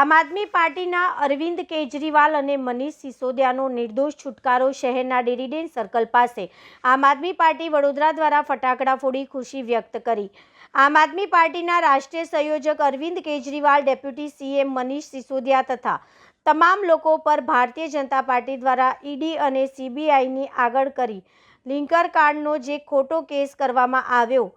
આમ આદમી પાર્ટીના અરવિંદ કેજરીવાલ અને મનીષ સિસોદિયાનો નિર્દોષ છુટકારો શહેરના ડેરીડેન સર્કલ પાસે આમ આદમી પાર્ટી વડોદરા દ્વારા ફટાકડા ફોડી ખુશી વ્યક્ત કરી। આમ આદમી પાર્ટીના રાષ્ટ્રીય સંયોજક અરવિંદ કેજરીવાલ, ડેપ્યુટી સીએમ મનીષ સિસોદિયા તથા તમામ લોકો પર ભારતીય જનતા પાર્ટી દ્વારા ઈડી અને સીબીઆઈની આગળ કરી લિંકર કાંડનો જે ખોટો કેસ કરવામાં આવ્યો,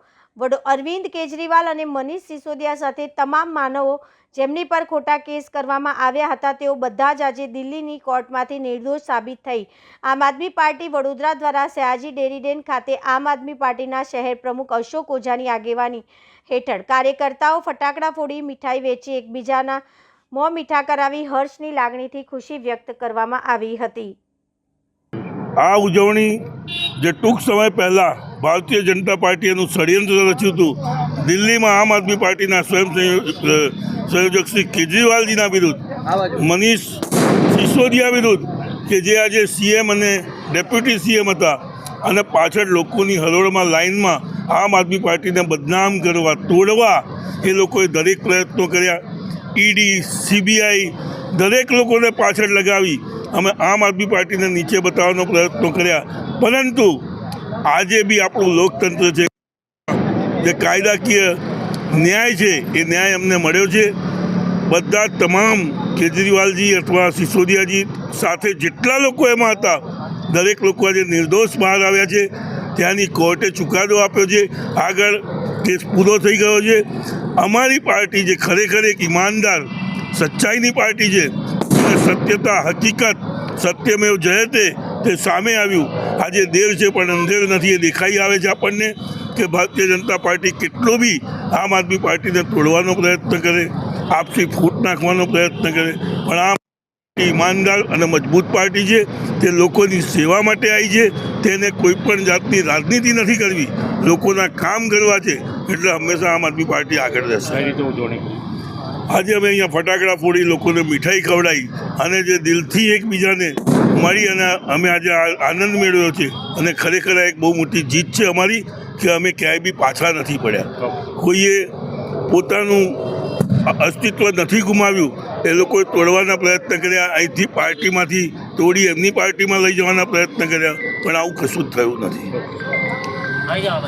અરવિંદ કેજરીવાલ અને મનીષ સિસોદિયા સાથે તમામ માનવો જેમની પર ખોટા કેસ કરવામાં આવ્યા હતા તેઓ બધા જ આજે દિલ્હીની કોર્ટમાંથી નિર્દોષ સાબિત થઈ। આમ આદમી પાર્ટી વડોદરા દ્વારા સયાજી ડેરીડેન ખાતે આમ આદમી પાર્ટીના શહેર પ્રમુખ અશોક ઓઝાની આગેવાની હેઠળ કાર્યકર્તાઓ ફટાકડા ફોડી મીઠાઈ વેચી એકબીજાના મોં મીઠા કરાવી હર્ષની લાગણીથી ખુશી વ્યક્ત કરવામાં આવી હતી। આ ઉજવણી જે ટૂંક સમય પહેલાં ભારતીય જનતા પાર્ટીનું ષડયંત્ર રચ્યું હતું, દિલ્હીમાં આમ આદમી પાર્ટીના સંયોજક શ્રી કેજરીવાલજીના વિરુદ્ધ, મનીષ સિસોદિયા વિરુદ્ધ, કે જે આજે સીએમ અને ડેપ્યુટી સીએમ હતા અને પાછળ લોકોની હરોળમાં લાઇનમાં આમ આદમી પાર્ટીને બદનામ કરવા, તોડવા એ લોકોએ દરેક પ્રયત્નો કર્યા। ઈડી, સીબીઆઈ દરેક લોકોને પાછળ લગાવી અમે આમ આદમી પાર્ટીને નીચે બતાવવાનો પ્રયત્નો કર્યા, પરંતુ આજે બી આપણું લોકતંત્ર છે, જે કાયદાકીય ન્યાય છે એ ન્યાય અમને મળ્યો છે। બધા તમામ કેજરીવાલજી અથવા સિસોદિયાજી સાથે જેટલા લોકો એમાં હતા દરેક લોકો આજે નિર્દોષ બહાર આવ્યા છે। ત્યાંની કોર્ટે ચુકાદો આપ્યો છે, આગળ કેસ પૂરો થઈ ગયો છે। અમારી પાર્ટી જે ખરેખર એક ઈમાનદાર સચ્ચાઈની પાર્ટી છે, સત્યતા, હકીકત, સત્યમેવ જયતે તે સામે આવ્યું। આજે દેર છે પણ અંધેર નથી, એ દેખાઈ આવે છે આપણને કે ભારતીય જનતા પાર્ટી કેટલો બી આમ આદમી પાર્ટીને તોડવાનો પ્રયત્ન કરે, આપસી ફૂટ નાખવાનો પ્રયત્ન કરે, પણ આ ઈમાનદાર અને મજબૂત પાર્ટી છે। તે લોકોની સેવા માટે આવી છે, તેને કોઈ પણ જાતની રાજનીતિ નથી કરવી, લોકોના કામ કરવા છે, એટલે હંમેશા આમ આદમી પાર્ટી આગળ રહેશે। આજે અમે અહીંયા ફટાકડા ફોડી લોકોને મીઠાઈ ખવડાવી અને જે દિલથી એકબીજાને મળી અને અમે આજે આનંદ મેળવ્યો છે, અને ખરેખર એક બહુ મોટી જીત છે અમારી કે અમે ક્યાંય બી પાછા નથી પડ્યા। કોઈએ પોતાનું અસ્તિત્વ નથી ગુમાવ્યું, એ લોકોએ તોડવાના પ્રયત્ન કર્યા, અહીંથી પાર્ટીમાંથી તોડી એમની પાર્ટીમાં લઈ જવાના પ્રયત્ન કર્યા, પણ આવું કશું જ થયું નથી।